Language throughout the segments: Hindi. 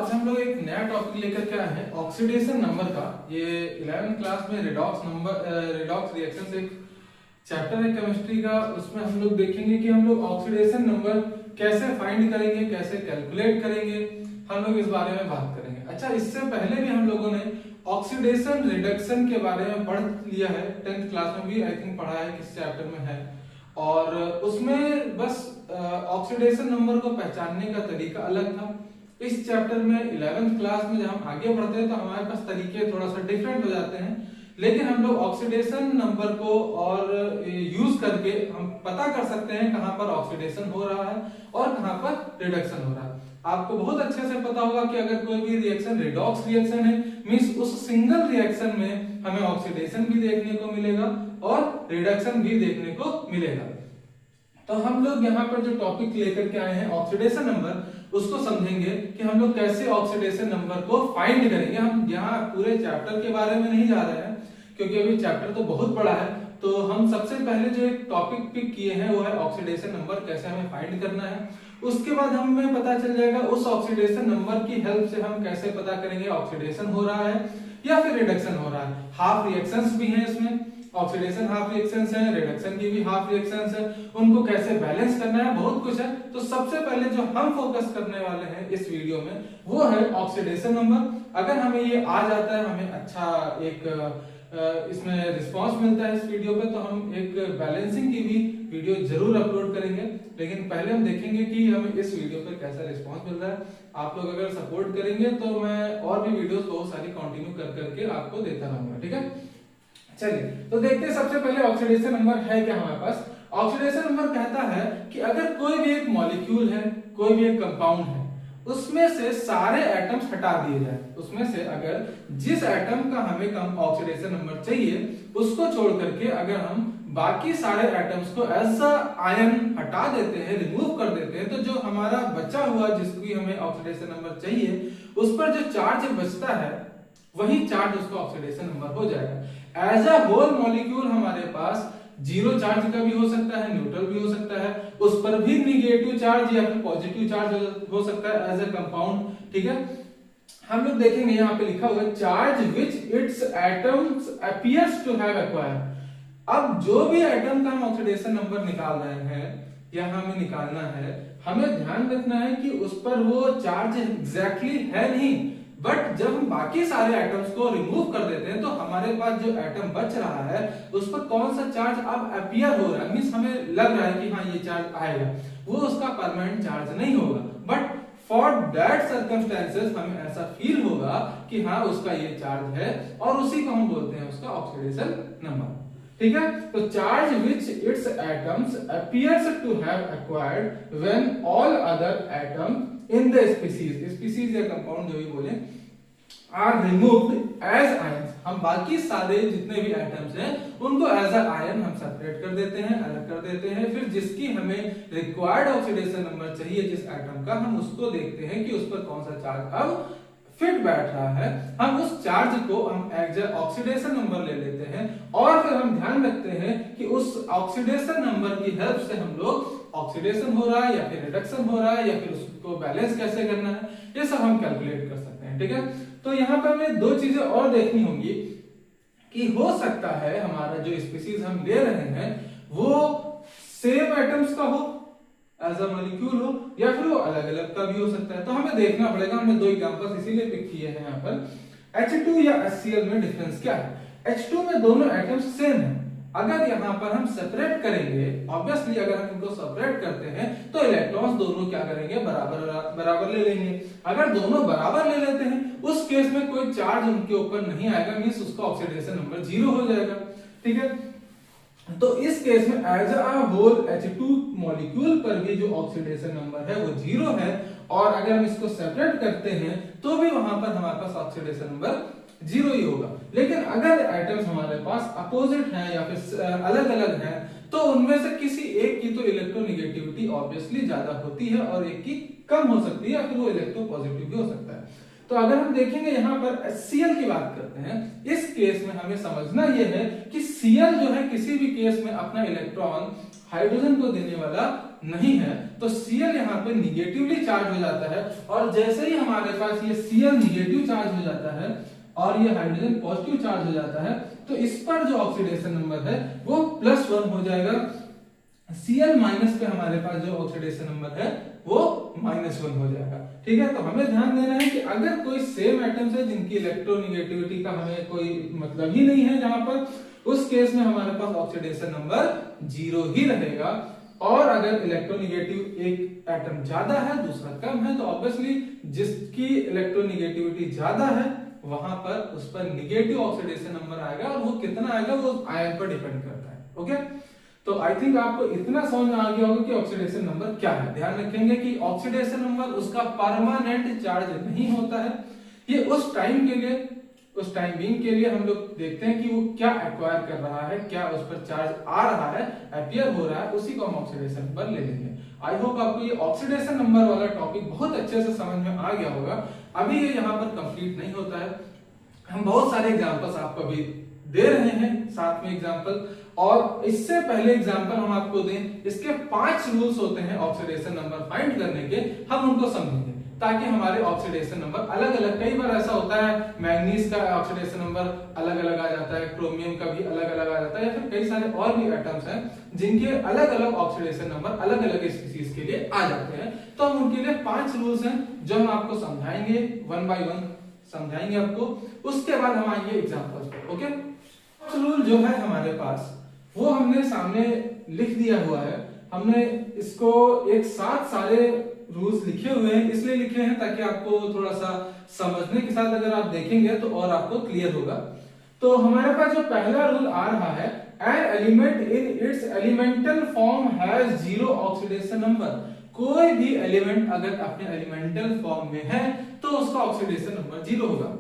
आज हम लोग एक नया टॉपिक लेकर के आए हैं ऑक्सीडेशन नंबर का। ये 11th क्लास में रिडॉक्स रिएक्शन एक चैप्टर है केमिस्ट्री का। उसमें हम लोग देखेंगे कि हम लोग ऑक्सीडेशन नंबर कैसे फाइंड करेंगे, कैसे कैलकुलेट करेंगे, हम लोग इस बारे में बात करेंगे। अच्छा, इससे पहले भी हम लोगों ने ऑक्सीडेशन रिडक्शन के बारे में पढ़ लिया है, 10th क्लास में भी आई थिंक पढ़ा है, किस चैप्टर में है। और उसमें बस ऑक्सीडेशन नंबर को पहचानने का तरीका अलग था। इस चैप्टर में 11th क्लास में जब हम आगे बढ़ते हैं तो हमारे पास तरीके थोड़ा सा डिफरेंट हो जाते हैं, लेकिन हम लोग ऑक्सीडेशन नंबर को और यूज करके हम पता कर सकते हैं कहां पर ऑक्सीडेशन हो रहा है और कहां पर रिडक्शन हो रहा है। आपको बहुत अच्छे से पता होगा कि अगर कोई भी रिएक्शन रिडॉक्स रिएक्शन है, मींस उस सिंगल रिएक्शन में हमें ऑक्सीडेशन भी देखने को मिलेगा और रिडक्शन भी देखने को मिलेगा। तो हम लोग यहाँ पर जो टॉपिक लेकर के आए हैं ऑक्सीडेशन नंबर, उसको समझेंगे कि हम लोग कैसे ऑक्सीडेशन नंबर को फाइंड करेंगे। हम यहाँ पूरे चैप्टर के बारे में नहीं जा रहे हैं क्योंकि अभी चैप्टर तो बहुत बड़ा है। तो हम सबसे पहले जो एक टॉपिक पिक किए हैं वो है ऑक्सीडेशन नंबर कैसे हमें फाइंड करना है। उसके बाद हमें पता चल जाएगा उस ऑक्सीडेशन नंबर की हेल्प से हम कैसे पता करेंगे ऑक्सीडेशन हो रहा है या फिर रिडक्शन हो रहा है। हाफ रिएक्शंस भी हैं इसमें, ऑक्सीडेशन हाफ रिएक्शंस है, रिडक्शन की भी हाफ रिएक्शंस है, उनको कैसे बैलेंस करना है, बहुत कुछ है। तो सबसे पहले जो हम फोकस करने वाले हैं इस वीडियो में वो है ऑक्सीडेशन नंबर। अगर हमें ये आ जाता है, हमें अच्छा एक इसमें रिस्पांस मिलता है इस वीडियो पे, तो हम एक बैलेंसिंग की भी वीडियो जरूर अपलोड करेंगे। लेकिन पहले हम देखेंगे कि हमें इस वीडियो पे कैसा रिस्पांस मिल रहा है। आप लोग अगर सपोर्ट करेंगे तो मैं और भी वीडियोस बहुत सारी कंटिन्यू कर करके आपको देता रहूंगा, ठीक है। चलिए तो देखते हैं सबसे पहले ऑक्सीडेशन नंबर है क्या हमारे पास। ऑक्सीडेशन नंबर कहता है कि अगर कोई भी एक मॉलिक्यूल है, कोई भी एक कंपाउंड है, उसमें से सारे एटम्स हटा दिए जाए, उसमें से अगर जिस एटम का हमें कम ऑक्सीडेशन नंबर चाहिए उसको छोड़ करके अगर हम बाकी सारे एटम्स को एज अ आयन हटा देते हैं, रिमूव कर देते हैं, तो जो हमारा बचा हुआ जिसकी हमें ऑक्सीडेशन नंबर चाहिए उस पर जो चार्ज बचता है वही चार्ज उसका ऑक्सीडेशन नंबर हो जाएगा। एज अ होल मॉलिक्यूल हमारे पास जीरो चार्ज का भी हो सकता है, न्यूट्रल भी हो सकता है, उस पर भी निगेटिव चार्ज या फिर पॉजिटिव चार्ज हो सकता है एज अ कंपाउंड, ठीक है। हम लोग देखेंगे यहाँ पे लिखा हुआ है charge which its atoms appears to have acquired. अब जो भी एटम का हम ऑक्सीडेशन नंबर निकाल रहे हैं या हमें निकालना है, हमें ध्यान रखना है कि उस पर वो चार्ज एग्जैक्टली है नहीं, बट जब हम बाकी सारे एटम्स को रिमूव कर देते हैं तो हमारे पास जो एटम बच रहा है उस पर कौन सा चार्ज अब अपीयर हो रहा है, मींस हमें लग रहा है कि हाँ ये चार्ज आएगा, वो उसका परमानेंट चार्ज नहीं होगा, बट फॉर दैट सर्कमस्टेंसेस हमें ऐसा फील होगा कि हाँ उसका ये चार्ज है और उसी को हम बोलते हैं उसका ऑक्सीडेशन नंबर, ठीक है। तो charge which its atoms appears to have acquired when all other atoms in the species या कंपाउंड जो भी बोले आर रिमूव्ड एज आयंस। हम बाकी सारे जितने भी एटम्स हैं उनको एज अ आयन हम सेपरेट कर देते हैं, अलग कर देते हैं, फिर जिसकी हमें रिक्वायर्ड ऑक्सीडेशन नंबर चाहिए जिस एटम का, हम उसको देखते हैं कि उस पर कौन सा चार्ज अब फिट बैठ रहा है, हम उस चार्ज को हम एज ऑक्सीडेशन नंबर ले लेते हैं और फिर हम ध्यान रखते हैं कि उस ऑक्सीडेशन नंबर की हेल्प से हम लोग ऑक्सीडेशन हो रहा है या फिर रिडक्शन हो रहा है या फिर उसको बैलेंस कैसे करना है, ये सब हम कैलकुलेट कर सकते हैं, ठीक है। तो यहाँ पर हमें दो चीजें और देखनी होंगी कि हो सकता है हमारा जो स्पीसीज हम ले रहे हैं वो सेम एटम्स का हो, एज अ मॉलिक्यूल हो, या फिर वो अलग अलग का भी हो सकता है। तो हमें देखना पड़ेगा। हमने दो एग्जांपल्स इसीलिए पिक किए हैं यहाँ पर। H2 या HCl में डिफरेंस क्या है? H2 में दोनों एटम्स सेम हैं। अगर यहाँ पर हम सेपरेट करेंगे, ऑब्वियसली अगर हम इनको सेपरेट करते हैं तो इलेक्ट्रॉन्स दोनों क्या करेंगे, बराबर ले लेंगे। अगर दोनों बराबर ले लेते हैं उस केस में कोई चार्ज उनके ऊपर नहीं आएगा, मींस उसका ऑक्सीडेशन नंबर 0 हो जाएगा, ठीक है। तो इस केस में as a whole H2 molecule पर भी जो ऑक्सीडेशन नंबर है वो 0 है, और अगर हम इसको सेपरेट करते हैं तो भी वहां पर हमारे पास ऑक्सीडेशन नंबर 0 ही होगा। लेकिन अगर एटम्स हमारे पास अपोजिट हैं या फिर अलग अलग हैं तो उनमें से किसी एक की तो इलेक्ट्रोनेगेटिविटी ऑब्वियसली ज्यादा होती है और एक की कम हो सकती है, या फिर वो इलेक्ट्रोपॉजिटिव भी हो सकता है। तो अगर हम देखेंगे यहाँ पर HCl की बात करते हैं, इस केस में हमें समझना यह है कि Cl जो है किसी भी केस में अपना इलेक्ट्रॉन हाइड्रोजन को देने वाला नहीं है तो Cl यहाँ पे निगेटिवली चार्ज हो जाता है, और जैसे ही हमारे पास ये Cl निगेटिव चार्ज हो जाता है और ये हाइड्रोजन पॉजिटिव चार्ज हो जाता है, तो इस पर जो ऑक्सीडेशन नंबर है वो +1 हो जाएगा। Cl माइनस पे हमारे पास जो ऑक्सीडेशन नंबर है वो -1 हो जाएगा। ठीक है, तो हमें ध्यान देना है कि अगर कोई सेम एटम्स है जिनकी इलेक्ट्रोनिगेटिविटी का हमें कोई मतलब ही नहीं है जहां पर, उस केस में हमारे पास ऑक्सीडेशन नंबर 0 ही रहेगा। और अगर इलेक्ट्रोनिगेटिव एक एटम ज्यादा है दूसरा कम है, तो ऑब्वियसली जिसकी इलेक्ट्रोनिगेटिविटी ज्यादा है वहां पर उस पर निगेटिव ऑक्सीडेशन नंबर आएगा, और वो कितना आएगा वो आयन पर डिपेंड करता है। ओके, तो आई थिंक आपको इतना समझ में आ गया होगा कि ऑक्सीडेशन नंबर क्या है। ध्यान रखेंगे कि ऑक्सीडेशन नंबर उसका परमानेंट चार्ज नहीं होता है, ये उस टाइम के लिए, उस टाइम बीइंग के लिए हम लोग देखते हैं कि वो क्या एक्वायर कर रहा है, क्या उस पर चार्ज आ रहा है, अपीयर हो रहा है, उसी को हम ऑक्सीडेशन नंबर ले लेंगे। आई होप आपको ये ऑक्सीडेशन नंबर वाला टॉपिक बहुत अच्छे से समझ में आ गया होगा। अभी ये यहाँ पर कंप्लीट नहीं होता है, हम बहुत सारे एग्जांपल्स आपको अभी दे रहे हैं, साथ में एग्जांपल, और इससे पहले एग्जांपल हम आपको दें, इसके 5 रूल्स होते हैं ऑक्सीडेशन नंबर फाइंड करने के, हम उनको समझेंगे ताकि हमारे ऑक्सीडेशन नंबर अलग अलग, कई बार ऐसा होता है मैग्नीज का ऑक्सीडेशन नंबर अलग अलग आ जाता है, क्रोमियम का भी अलग अलग आ जाता है, या फिर कई सारे और भी एटम्स हैं जिनके अलग अलग ऑक्सीडेशन नंबर अलग अलग स्पीशीज के लिए आ जाते हैं। तो हम उनके लिए 5 रूल्स हैं जो हम आपको समझाएंगे, 1 बाय 1 समझाएंगे आपको, उसके बाद हम आएंगे एग्जांपल्स पर। ओके, फर्स्ट रूल जो है हमारे पास वो हमने सामने लिख दिया हुआ है, हमने इसको एक साथ सारे रूल्स लिखे हुए हैं, इसलिए लिखे हैं ताकि आपको थोड़ा सा समझने के साथ अगर आप देखेंगे तो और आपको क्लियर होगा। तो हमारे पास जो पहला रूल आ रहा है, an element in its elemental form has 0 oxidation number. कोई भी एलिमेंट अगर अपने एलिमेंटल फॉर्म में है तो उसका ऑक्सीडेशन नंबर 0 होगा।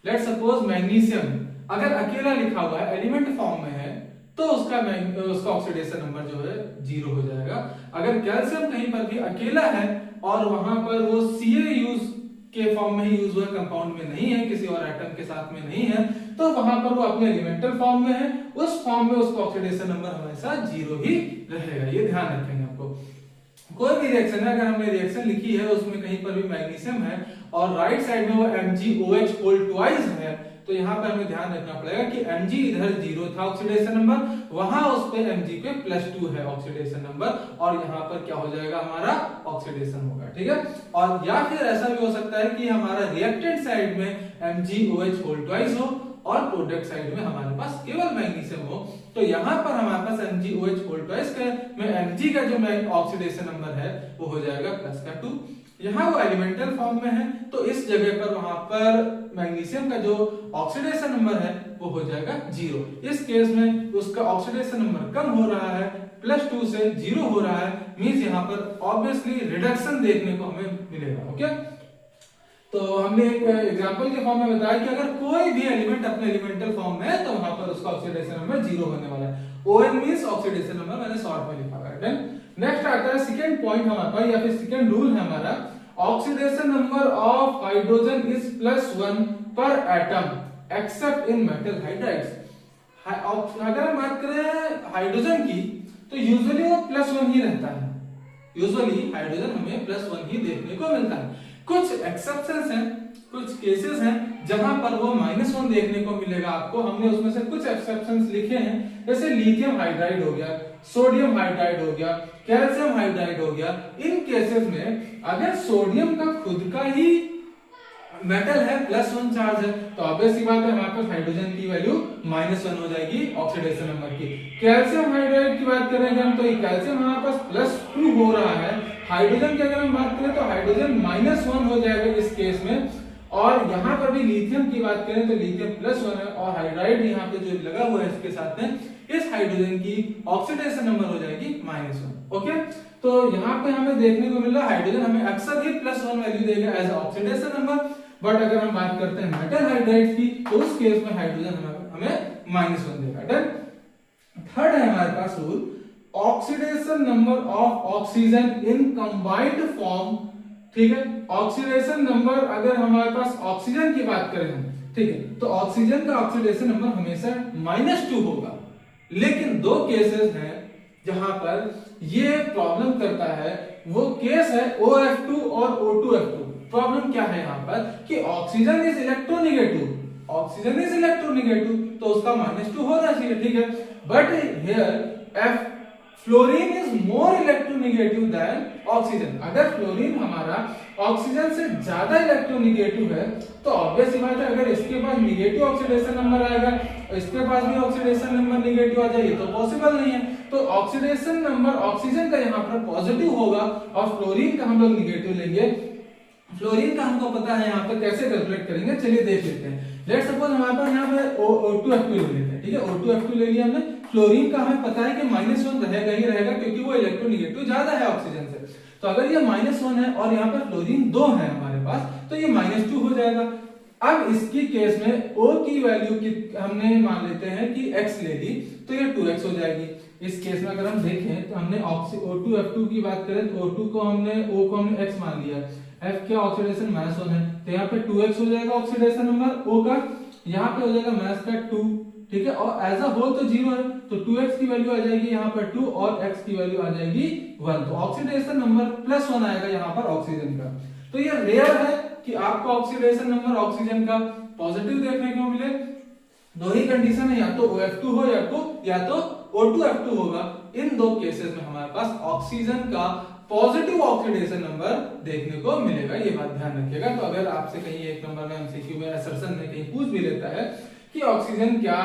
लेट्स सपोज मैग्नीशियम अगर अकेला लिखा हुआ है, एलिमेंट फॉर्म में है, तो उसका ऑक्सीडेशन नंबर जो है 0 हो जाएगा। अगर कैल्शियम कहीं पर भी अकेला है और वहां पर वो Ca यूज के फॉर्म में ही यूज हुआ, कंपाउंड में नहीं है, किसी और एटम के साथ में नहीं है, तो वहां पर वो अपने एलिमेंटल फॉर्म में है, उस फॉर्म में उसका ऑक्सीडेशन नंबर हमेशा 0 ही रहेगा। ये ध्यान रखेंगे आपको। कोई भी रिएक्शन है, अगर हमने रिएक्शन लिखी है उसमें कहीं पर भी मैग्नीशियम है और राइट साइड में वो MgOH होल ट्वाइस है, तो यहाँ पे हमें ध्यान रखना पड़ेगा कि Mg इधर 0 था ऑक्सीडेशन नंबर, वहां उस पे Mg पे +2 है ऑक्सीडेशन नंबर, और यहाँ पर क्या हो जाएगा हमारा ऑक्सीडेशन होगा। ठीक है, और या फिर ऐसा भी हो सकता है कि हमारा रिएक्टेंट साइड में MgOH होल ट्वाइस हो और प्रोडक्ट साइड में हमारे पास केवल मैग्नीशियम हो, तो यहाँ पर हमारे पास MgOH होल ट्वाइस में Mg का जो ऑक्सीडेशन नंबर है वो हो जाएगा +2। यहाँ वो एलिमेंटल फॉर्म में है तो इस जगह पर वहां पर मैग्नीशियम का जो ऑक्सीडेशन नंबर है वो हो जाएगा 0। इस केस में उसका ऑक्सीडेशन नंबर कम हो रहा है, +2 से 0 हो रहा है, मींस यहाँ पर ऑब्वियसली रिडक्शन देखने को हमें मिलेगा। ओके, तो हमने एक एग्जांपल के फॉर्म में बताया कि अगर कोई भी एलिमेंट अपने एलिमेंटल फॉर्म में है तो वहां पर उसका ऑक्सीडेशन नंबर 0 होने वाला है। ON मींस ऑक्सीडेशन नंबर, मैंने शॉर्ट में लिखा है। देन नेक्स्ट आता है सेकंड पॉइंट हमारे पास, या फिर सेकंड रूल है हमारा, oxidation number of hydrogen is +1 पर एटम एक्सेप्ट इन मेटल हाइड्राइड्स। अगर हम बात करें हाइड्रोजन की तो यूजुअली वो +1 ही रहता है, यूजुअली हाइड्रोजन हमें +1 ही देखने को मिलता है। कुछ एक्सेप्शंस हैं, कुछ केसेस हैं जहां पर वो -1 देखने को मिलेगा आपको, हमने उसमें से कुछ एक्सेप्शंस लिखे हैं, जैसे लिथियम हाइड्राइड हो गया, सोडियम हाइड्राइड हो गया, कैल्शियम हाइड्राइड हो गया। इन केसेस में अगर सोडियम का खुद का ही मेटल है, +1 चार्ज है, तो ऑब्वियस सी बात है हमारे पास हाइड्रोजन की वैल्यू -1 हो जाएगी ऑक्सीडेशन नंबर की। कैल्शियम हाइड्राइड की बात करेंगे हम तो कैल्शियम हमारे पास +2 हो रहा है, हाइड्रोजन की अगर हम बात करें तो हाइड्रोजन -1 हो जाएगा इस केस में, और यहाँ पर भी लिथियम की बात करें तो लिथियम +1 है और हाइड्राइड यहाँ पे जो लगा हुआ है इसके साथ में, इस हाइड्रोजन की ऑक्सीडेशन नंबर हो जाएगी -1। ओके, तो यहाँ पे हमें देखने को मिल रहा है हाइड्रोजन हमें अक्सर ही +1 वैल्यू देगा एज ऑक्सीडेशन नंबर, बट अगर हम बात करते हैं मेटल हाइड्राइड की तो उस केस में हाइड्रोजन हमें -1 देगा। देन थर्ड है हमारे पास rule, oxidation number of oxygen in combined form. ठीक है, ऑक्सीडेशन नंबर अगर हमारे पास ऑक्सीजन की बात करें हम, ठीक है, तो ऑक्सीजन का ऑक्सीडेशन नंबर हमेशा -2 होगा, लेकिन दो केसेस हैं जहां पर ये प्रॉब्लम करता है वो केस है OF2 और O2F2। प्रॉब्लम क्या है यहाँ पर कि oxygen is electronegative, oxygen is electronegative, तो उसका -2 होना चाहिए, ठीक है। But here F fluorine is more electronegative than oxygen. अगर फ्लोरीन हमारा ऑक्सीजन से ज्यादा इलेक्ट्रोनेगेटिव है तो ऑब्वियस बात है अगर इसके पास नेगेटिव ऑक्सीडेशन नंबर आएगा, इसके पास भी ऑक्सीडेशन नंबर नेगेटिव आ जाए, तो पॉसिबल नहीं है। तो ऑक्सीडेशन नंबर ऑक्सीजन का यहाँ पर पॉजिटिव होगा और फ्लोरीन का हम लोग नेगेटिव लेंगे। फ्लोरीन का हमको पता है यहाँ पर कैसे कैलकुलेट करेंगे, चलिए देख लेते हैं। लेट्स सपोज हमारे पास यहाँ पे O2F2 ले लेते हैं, ठीक है। O2F2 ले लिया हमने। फ्लोरीन का हमें पता है कि -1 रहेगा ही रहेगा क्योंकि वो इलेक्ट्रोनेगेटिव ज्यादा है ऑक्सीजन से। तो अगर ये -1 है और यहाँ पर फ्लोरीन 2 है हमारे पास, तो ये -2 हो जाएगा। अब इसकी केस में O की वैल्यू की हमने मान लेते हैं कि x ले ली, तो ये 2x हो जाएगी। इस केस में अगर हम देखें तो हमने O2F2 की बात करें तो O को हमने x मान लिया, F क्या ऑक्सीडेशन -1 है, तो यहाँ पे 2x हो जाएगा ऑक्सीडेशन नंबर O का, यहाँ पे हो जाएगा माइनस का 2, ठीक है। और एज अ होल तो 0 है, तो 2x की वैल्यू आ जाएगी यहाँ पर 2 और x की वैल्यू आ जाएगी 1, तो ऑक्सीडेशन नंबर +1 आएगा यहाँ पर ऑक्सीजन का। तो ये रेयर है कि आपको ऑक्सीडेशन नंबर ऑक्सीजन का पॉजिटिव देखने को मिले। दो ही कंडीशन है, या तो OF2 हो या तो O2F2 होगा। इन दो केसेस में हमारे पास ऑक्सीजन का पॉजिटिव ऑक्सीडेशन नंबर देखने को मिलेगा, ये बात ध्यान रखिएगा। तो अगर आपसे कहीं एक नंबर में एमसीक्यू में असर्शन में कहीं पूछ भी लेता है कि ऑक्सीजन क्या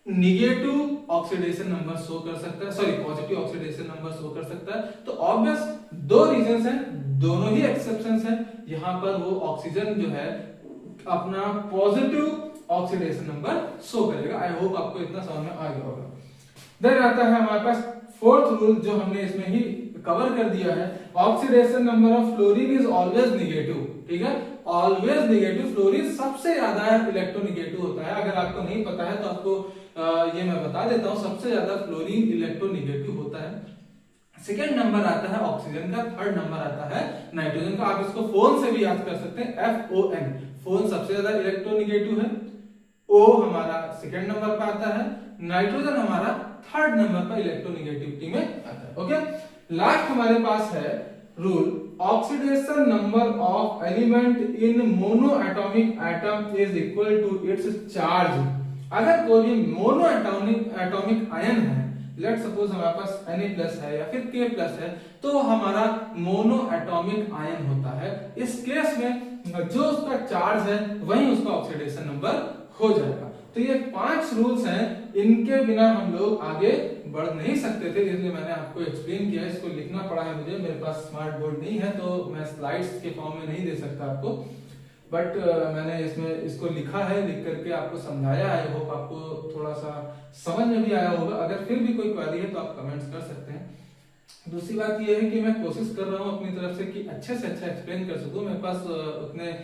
निगेटिव ऑक्सीडेशन नंबर शो कर सकता है, sorry positive oxidation number show कर सकता है, तो ऑब्वियस दो रीजंस हैं, दोनों ही एक्सेप्शंस हैं। यहाँ पर वो ऑक्सीजन जो है अपना पॉजिटिव ऑक्सीडेशन नंबर शो करेगा। आई होप आपको इतना समझ में आ गया होगा। देन आता है हमारे पास फोर्थ रूल जो हमने इसमें ही कवर कर दिया है, oxidation number of fluorine is always negative, ठीक है। ऑलवेज नेगेटिव, फ्लोरीन सबसे ज्यादा इलेक्ट्रोनेगेटिव होता है। अगर आपको नहीं पता है तो आपको ये मैं बता देता हूं, सबसे ज्यादा फ्लोरीन इलेक्ट्रोनेगेटिव होता है। सेकेंड नंबर आता है ऑक्सीजन का, थर्ड नंबर आता है नाइट्रोजन का। आप इसको फोन से भी याद कर सकते हैं, FON। फोन सबसे ज्यादा इलेक्ट्रोनेगेटिव है, O हमारा सेकेंड नंबर पे आता है, नाइट्रोजन हमारा थर्ड नंबर पर इलेक्ट्रोनेगेटिविटी में आता है। ओके, लास्ट हमारे पास है rule, oxidation number of element in mono atomic atom is equal to its charge. अगर कोई मोनो एटॉमिक आयन है, लेट सपोज हमारे पास Na+ है या फिर K+ है, तो हमारा मोनो एटॉमिक आयन होता है। इस केस में जो उसका चार्ज है वही उसका ऑक्सीडेशन नंबर हो जाएगा। तो ये 5 रूल्स हैं, इनके बिना हम लोग आगे बढ़ नहीं सकते थे, इसलिए मैंने आपको एक्सप्लेन किया। इसको लिखना पड़ा है मुझे, मेरे पास स्मार्ट बोर्ड नहीं है तो मैं स्लाइड्स के फॉर्म में नहीं दे सकता आपको, बट मैंने इसमें इसको लिखा है, लिख करके आपको समझाया है। आई होप आपको थोड़ा सा समझ में भी आया होगा। अगर फिर भी कोई क्वेरी है तो आप कमेंट्स कर सकते हैं। दूसरी बात यह है कि मैं कोशिश कर रहा हूँ अपनी तरफ से कि अच्छे से अच्छा एक्सप्लेन कर सकूं। मेरे पास उतने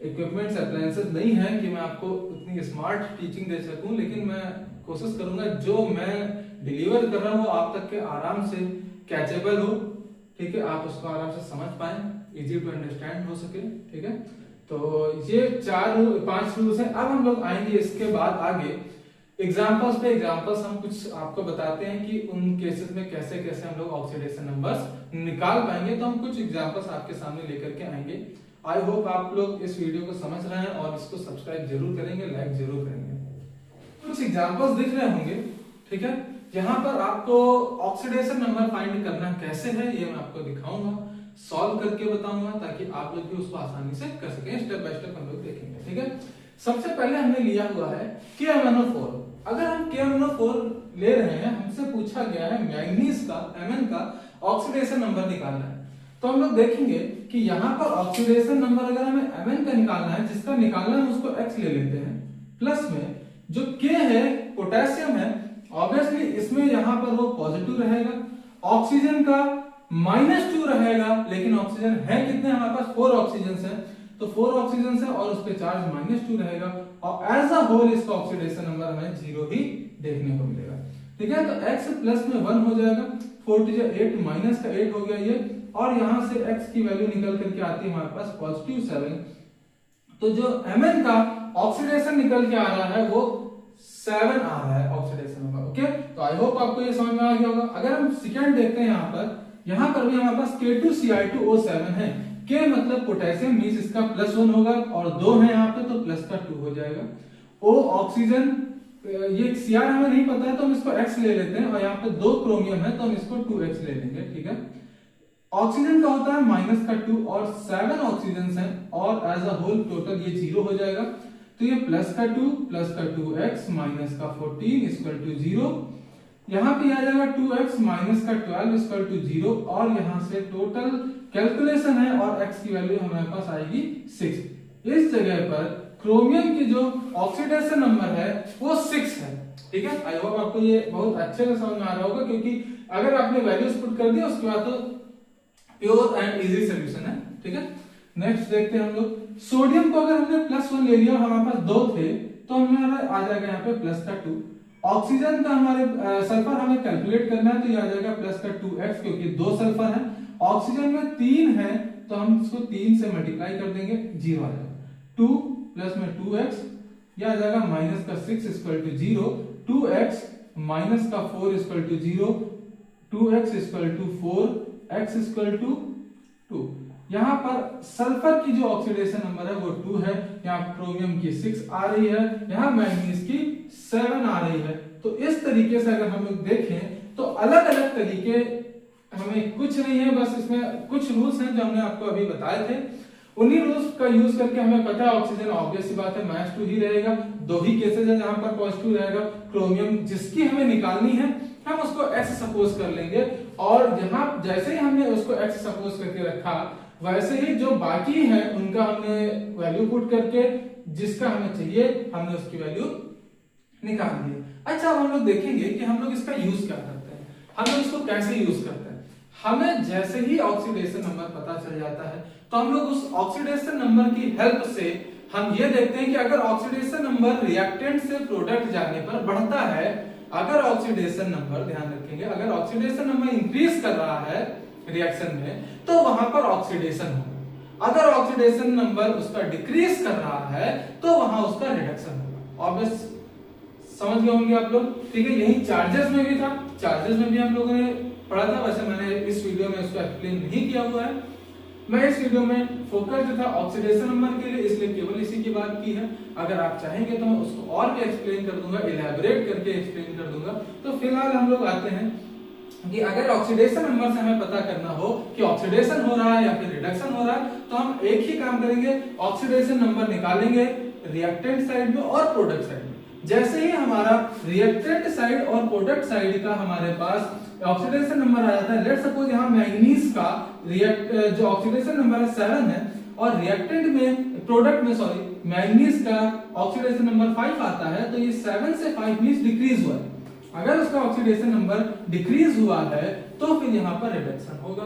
इक्विपमेंट्स अप्लायंसेस नहीं है कि मैं आपको उतनी स्मार्ट टीचिंग दे सकूं, लेकिन मैं कोशिश करूंगा जो मैं डिलीवर कर रहा हूं आप तक के आराम से कैचेबल हो, ठीक है, आप उसको आराम से समझ पाए, इजी टू अंडरस्टैंड हो सके, ठीक है। तो ये 5 रूल्स हैं। अब हम लोग आएंगे इसके बाद आगे एग्जांपल्स पे। एग्जांपल्स हम कुछ आपको बताते हैं कि उन केसेस में कैसे कैसे हम लोग ऑक्सीडेशन नंबर्स निकाल पाएंगे। तो हम कुछ एग्जांपल्स आपके सामने लेकर के आएंगे। आई होप आप लोग इस वीडियो को समझ रहे हैं और इसको सब्सक्राइब जरूर करेंगे, लाइक जरूर करेंगे। कुछ एग्जांपल्स दिख रहे होंगे, ठीक है, यहाँ पर आपको ऑक्सीडेशन नंबर फाइंड करना कैसे है ये मैं आपको दिखाऊंगा, सॉल्व करके बताऊंगा, ताकि आप लोग भी उसको आसानी से कर सकें। स्टेप बाय स्टेप हम लोग देखेंगे, ठीक है। सबसे पहले हमने लिया हुआ है KMnO4। अगर हम KMnO4 ले रहे हैं, हमसे पूछा गया है मैग्नीज का, Mn का ऑक्सीडेशन नंबर निकालना है, तो हम लोग देखेंगे कि यहाँ पर ऑक्सीडेशन नंबर अगर हमें Mn का निकालना है, जिसका निकालना है उसको X ले लेते हैं, प्लस में जो K है पोटेशियम है, ऑब्वियसली इसमें यहाँ पर वो पॉजिटिव रहेगा, ऑक्सीजन का -2 रहेगा, लेकिन ऑक्सीजन है कितने हमारे पास 4 ऑक्सीजन है, तो 4 ऑक्सीजन है और उस पे चार्ज -2 रहेगा, और एज अ होल इसका ऑक्सीडेशन नंबर हमें 0 ही देखने को मिलेगा, ठीक है। तो X प्लस में 1 हो जाएगा, 4 to 8 माइनस का 8 हो गया ये, और यहां से X की वैल्यू निकल करके आती है हमारे पास +7। तो जो Mn का ऑक्सीडेशन निकल के आ रहा है वो 7 आ रहा है ऑक्सीडेशन नंबर। ओके, तो आई होप आपको ये समझ में आ गया होगा। अगर हम सेकंड देखते हैं यहाँ पर भी हमारे पास K2Cl2O7 है। के मतलब पोटेशियम मींस इसका +1 होगा और 2 है यहाँ पे तो प्लस का 2 हो जाएगा। O ऑक्सीजन, ये Cr हमें नहीं पता है तो हम इसको X ले लेते हैं और यहाँ पे 2 क्रोमियम है तो हम इसको 2X ले लेंगे। ठीक है, ऑक्सीजन का होता है -2 और 7 ऑक्सीजन हैं और एज अ होल टोटल ये 0 हो जाएगा। तो ये +2 + 2x -14 = 0। यहाँ पे आ जाएगा 2x -12 = 0 और यहाँ से टोटल कैलकुलेशन है और x की वैल्यू हमारे पास आएगी 6। इस जगह पर क्रोमियम की जो ऑक्सीडेशन नंबर है वो 6 है। ठीक है, आई होप आपको ये बहुत अच्छे से समझ में आ रहा होगा, क्योंकि अगर आपने वैल्यूज पुट कर दिया उसके बाद तो प्योर एंड इजी सॉल्यूशन है। ठीक है, नेक्स्ट देखते हैं हम लोग सोडियम को। अगर हमने +1 ले लिया और हमारे पास 2 थे तो हमारा आ जाएगा यहाँ पे +2। ऑक्सीजन का हमारे सल्फर हमें कैलकुलेट करना है तो ये आ जाएगा +2x, क्योंकि 2 सल्फर है। ऑक्सीजन में 3 है तो हम इसको 3 से मल्टीप्लाई कर देंगे, 0 आ जाएगा। 2 प्लस में 2x, यह आ जाएगा -6 = 0। 2x -4 = 0। 2x = 4, x = 2। यहाँ पर सल्फर की जो ऑक्सीडेशन नंबर है वो 2 है, यहाँ क्रोमियम की 6 आ रही है, यहाँ मैंगनीज की 7 आ रही है। तो इस तरीके से अगर हम लोग देखें तो अलग अलग तरीके, हमें कुछ नहीं है, बस इसमें कुछ रूल्स हैं जो हमने आपको अभी बताए थे। उन्हीं रूल्स का यूज करके हमें पता है ऑक्सीजन ऑब्वियस सी बात है -2 ही रहेगा। 2 ही केसेस है जहां पर पॉजिटिव रहेगा। क्रोमियम जिसकी हमें निकालनी है हम उसको x सपोज कर लेंगे और जहां जैसे ही हमने उसको x सपोज करके रखा वैसे ही जो बाकी है उनका हमने वैल्यू पुट करके जिसका हमें चाहिए हमने उसकी वैल्यू निकाल दी। अच्छा, अब हम लोग देखेंगे कि हम लोग इसका यूज क्या करते हैं, हम लोग इसको कैसे यूज करते हैं। हमें जैसे ही ऑक्सीडेशन नंबर पता चल जाता है तो हम लोग उस ऑक्सीडेशन नंबर की हेल्प से हम ये देखते हैं कि अगर ऑक्सीडेशन नंबर रिएक्टेंट से प्रोडक्ट जाने पर बढ़ता है, अगर ऑक्सीडेशन नंबर, ध्यान रखेंगे, अगर ऑक्सीडेशन नंबर इंक्रीज कर रहा है रिएक्शन में तो वहां पर ऑक्सीडेशन होगा। अगर ऑक्सीडेशन नंबर उसका डिक्रीज कर रहा है तो वहां उसका रिडक्शन होगा। ऑब्वियस समझ गए होंगे आप लोग। ठीक है, यही चार्जेस में भी था, चार्जेस में भी हम लोगों ने पढ़ा था। वैसे मैंने इस वीडियो में उसको एक्सप्लेन नहीं किया हुआ है, मैं इस वीडियो में फोकस जो था ऑक्सीडेशन नंबर के लिए, इसलिए केवल इसी की बात की है। अगर आप चाहेंगे तो मैं उसको और भी एक्सप्लेन कर दूंगा, इलैबोरेट करके एक्सप्लेन कर दूंगा। तो फिलहाल हम लोग आते हैं कि अगर ऑक्सीडेशन नंबर से हमें पता करना हो कि ऑक्सीडेशन हो रहा है या फिर रिडक्शन हो रहा है तो हम एक ही काम करेंगे, ऑक्सीडेशन नंबर निकालेंगे रिएक्टेंट साइड में और प्रोडक्ट साइड में। जैसे ही हमारा रिएक्टेंट साइड और प्रोडक्ट साइड का हमारे पास ऑक्सीडेशन नंबर आ जाता है, लेट सपोज यहाँ मैंगनीज का जो ऑक्सीडेशन नंबर है 7 है और रिएक्टेंट में प्रोडक्ट में मैंगनीज का ऑक्सीडेशन नंबर 5 आता है, तो ये 7 से 5 मींस डिक्रीज हुआ है। अगर उसका ऑक्सीडेशन नंबर डिक्रीज हुआ है तो फिर यहाँ पर रिडक्शन होगा।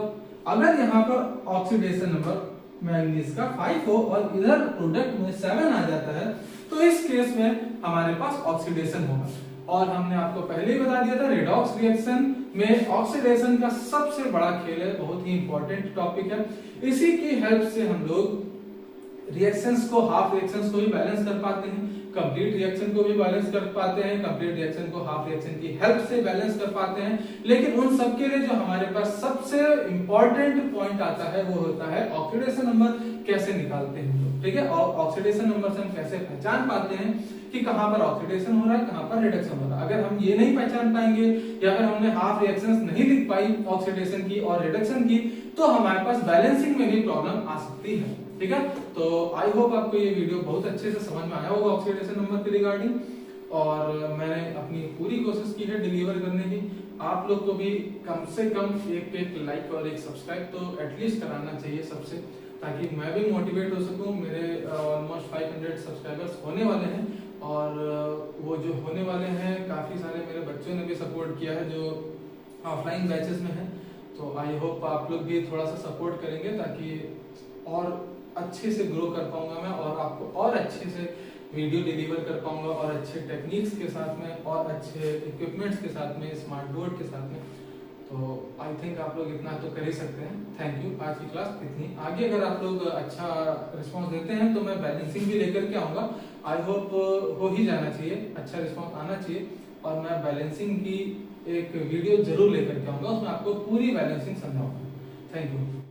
अगर यहाँ पर ऑक्सीडेशन नंबर मैंगनीज का 5 हो और इधर प्रोडक्ट में 7 आ जाता है तो इस केस में हमारे पास ऑक्सीडेशन होगा। और हमने आपको पहले ही बता दिया था रेडॉक्स रिएक्शन में ऑक्सीडेशन का सबसे बड़ा खेल है, बहुत ही इंपॉर्टेंट टॉपिक है। इसी की हेल्प से हम लोग रिएक्शंस को, हाफ रिएक्शंस को भी बैलेंस कर पाते हैं, कंप्लीट रिएक्शन को भी बैलेंस कर पाते हैं, कंप्लीट रिएक्शन को हाफ रिएक्शन की हेल्प से बैलेंस कर पाते हैं। लेकिन उन सब के लिए जो हमारे पास सबसे इंपॉर्टेंट पॉइंट आता है वो होता है ऑक्सीडेशन नंबर कैसे निकालते हैं। ठीक है, और ऑक्सीडेशन नंबर से हम कैसे पहचान पाते हैं कि कहां पर ऑक्सीडेशन हो रहा है, कहां पर रिडक्शन हो रहा है। अगर हम ये नहीं पहचान पाएंगे या फिर हमने हाफ रिएक्शंस नहीं लिख पाई ऑक्सीडेशन की और रिडक्शन की तो हमारे पास बैलेंसिंग में भी प्रॉब्लम आ सकती है। ठीक है, तो आई होप आपको ये वीडियो बहुत अच्छे से समझ में आया होगा ऑक्सीडेशन नंबर के रिगार्डिंग, और मैंने अपनी पूरी कोशिश की है डिलीवर करने की। आप लोग को भी कम से कम एक लाइक और एक सब्सक्राइब तो एटलीस्ट कराना चाहिए सबसे, ताकि मैं भी मोटिवेट हो सकूं। मेरे ऑलमोस्ट 500 सब्सक्राइबर्स होने वाले हैं और वो जो होने वाले हैं काफ़ी सारे मेरे बच्चों ने भी सपोर्ट किया है जो ऑफलाइन बैचेस में हैं। तो आई होप आप लोग भी थोड़ा सा सपोर्ट करेंगे ताकि और अच्छे से ग्रो कर पाऊंगा मैं और आपको और अच्छे से वीडियो डिलीवर कर पाऊंगा और अच्छे टेक्निक्स के साथ में और अच्छे इक्विपमेंट्स के साथ में, स्मार्ट बोर्ड के साथ में। तो आई थिंक आप लोग इतना तो कर ही सकते हैं। थैंक यू, आज की क्लास इतनी। आगे अगर आप लोग अच्छा रिस्पांस देते हैं तो मैं बैलेंसिंग भी लेकर के आऊँगा। आई होप हो ही जाना चाहिए, अच्छा रिस्पांस आना चाहिए, और मैं बैलेंसिंग की एक वीडियो जरूर लेकर के आऊँगा, उसमें आपको पूरी बैलेंसिंग समझाऊंगा। Thank you.